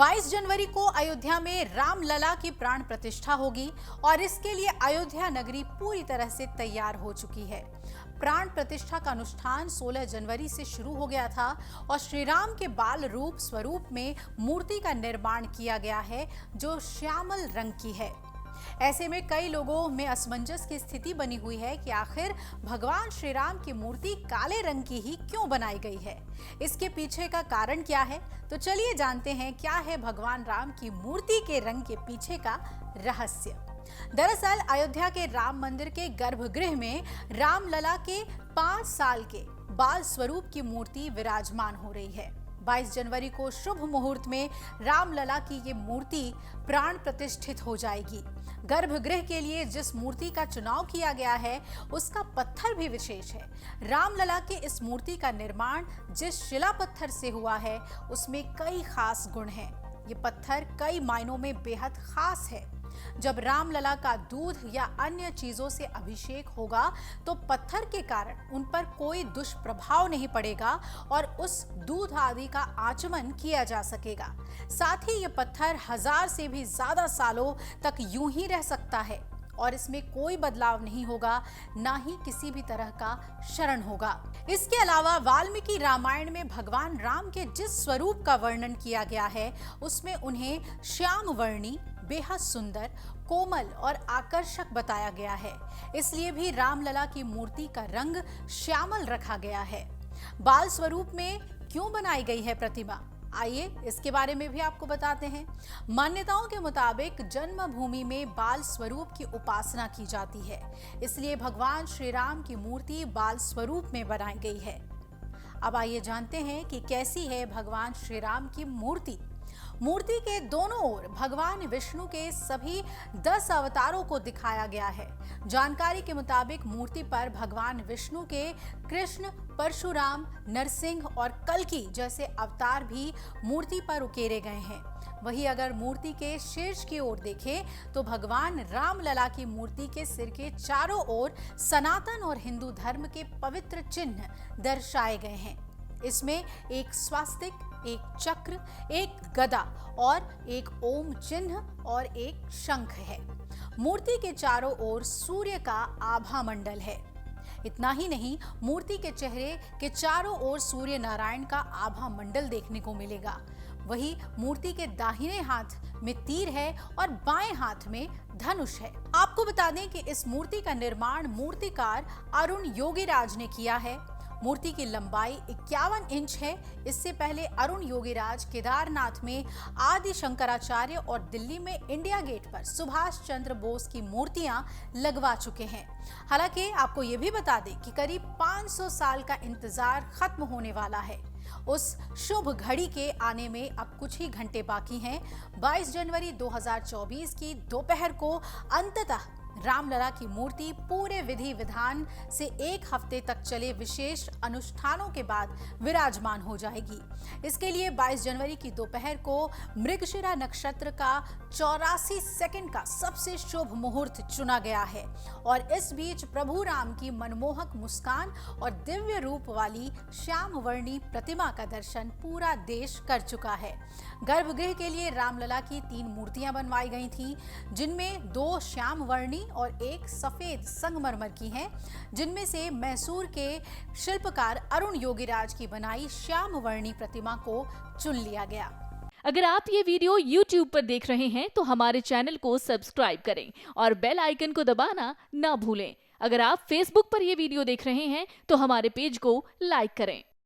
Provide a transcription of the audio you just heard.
22 जनवरी को अयोध्या में रामलला की प्राण प्रतिष्ठा होगी और इसके लिए अयोध्या नगरी पूरी तरह से तैयार हो चुकी है। प्राण प्रतिष्ठा का अनुष्ठान 16 जनवरी से शुरू हो गया था और श्री राम के बाल रूप स्वरूप में मूर्ति का निर्माण किया गया है जो श्यामल रंग की है। ऐसे में कई लोगों में असमंजस की स्थिति बनी हुई है कि आखिर भगवान श्री राम की मूर्ति काले रंग की ही क्यों बनाई गई है, इसके पीछे का कारण क्या है। तो चलिए जानते हैं क्या है भगवान राम की मूर्ति के रंग के पीछे का रहस्य। दरअसल अयोध्या के राम मंदिर के गर्भगृह में रामलला के 5 साल के बाल स्वरूप की मूर्ति विराजमान हो रही है। 22 जनवरी को शुभ मुहूर्त में रामलला की ये मूर्ति प्राण प्रतिष्ठित हो जाएगी। गर्भगृह के लिए जिस मूर्ति का चुनाव किया गया है उसका पत्थर भी विशेष है। रामलला के इस मूर्ति का निर्माण जिस शिला पत्थर से हुआ है उसमें कई खास गुण हैं। ये पत्थर कई मायनों में बेहद खास है। जब रामलला का दूध या अन्य चीजों से अभिषेक होगा तो पत्थर के कारण उन पर कोई दुष्प्रभाव नहीं पड़ेगा और उस दूध आदि का आचमन किया जा सकेगा। साथ ही ये पत्थर 1000 से भी ज्यादा सालों तक यूं ही रह सकता है और इसमें कोई बदलाव नहीं होगा, ना ही किसी भी तरह का शरण होगा। इसके अलावा वाल्मीकि रामायण में भगवान राम के जिस स्वरूप का वर्णन किया गया है उसमें उन्हें श्याम वर्णी, बेहद सुंदर, कोमल और आकर्षक बताया गया है। इसलिए भी रामलला की मूर्ति का रंग श्यामल रखा गया है। बाल स्वरूप में क्यों बनाई गई है प्रतिमा, आइए इसके बारे में भी आपको बताते हैं। मान्यताओं के मुताबिक जन्मभूमि में बाल स्वरूप की उपासना की जाती है, इसलिए भगवान श्री राम की मूर्ति बाल स्वरूप में बनाई गई है। अब आइए जानते हैं कि कैसी है भगवान श्री राम की मूर्ति। मूर्ति के दोनों ओर भगवान विष्णु के सभी 10 अवतारों को दिखाया गया है। जानकारी के मुताबिक मूर्ति पर भगवान विष्णु के कृष्ण, परशुराम, नरसिंह और कल्कि जैसे अवतार भी मूर्ति पर उकेरे गए हैं। वहीं अगर मूर्ति के शीर्ष की ओर देखें तो भगवान रामलला की मूर्ति के सिर के चारों ओर सनातन और हिंदू धर्म के पवित्र चिन्ह दर्शाए गए हैं। इसमें एक स्वास्तिक, एक चक्र, एक गदा और एक ओम चिन्ह और एक शंख है। मूर्ति के चारों ओर सूर्य का आभा मंडल है। इतना ही नहीं, मूर्ति के चेहरे के चारों ओर सूर्य नारायण का आभा मंडल देखने को मिलेगा। वहीं मूर्ति के दाहिने हाथ में तीर है और बाएं हाथ में धनुष है। आपको बता दें कि इस मूर्ति का निर्माण मूर्तिकार अरुण योगीराज ने किया है। मूर्ति की लंबाई 51 इंच है। इससे पहले अरुण योगीराज केदारनाथ में आदि शंकराचार्य और दिल्ली में इंडिया गेट पर सुभाष चंद्र बोस की मूर्तियां लगवा चुके हैं। हालांकि आपको ये भी बता दें कि करीब 500 साल का इंतजार खत्म होने वाला है। उस शुभ घड़ी के आने में अब कुछ ही घंटे बाकी हैं। 22 जनवरी 2024 की दोपहर को अंततः रामलला की मूर्ति पूरे विधि विधान से 1 हफ्ते तक चले विशेष अनुष्ठानों के बाद विराजमान हो जाएगी। इसके लिए 22 जनवरी की दोपहर को मृगशिरा नक्षत्र का 84 सेकंड का सबसे शुभ मुहूर्त चुना गया है और इस बीच प्रभु राम की मनमोहक मुस्कान और दिव्य रूप वाली श्याम वर्णी प्रतिमा का दर्शन पूरा देश कर चुका है। गर्भगृह के लिए रामलला की 3 मूर्तियां बनवाई गई थी, जिनमें 2 श्याम वर्णी और एक सफेद संगमरमर की हैं, जिनमें से मैसूर के शिल्पकार अरुण योगीराज की बनाई श्याम वर्णी प्रतिमा को चुन लिया गया। अगर आप ये वीडियो YouTube पर देख रहे हैं तो हमारे चैनल को सब्सक्राइब करें और बेल आइकन को दबाना ना भूलें। अगर आप Facebook पर ये वीडियो देख रहे हैं तो हमारे पेज को लाइक करें।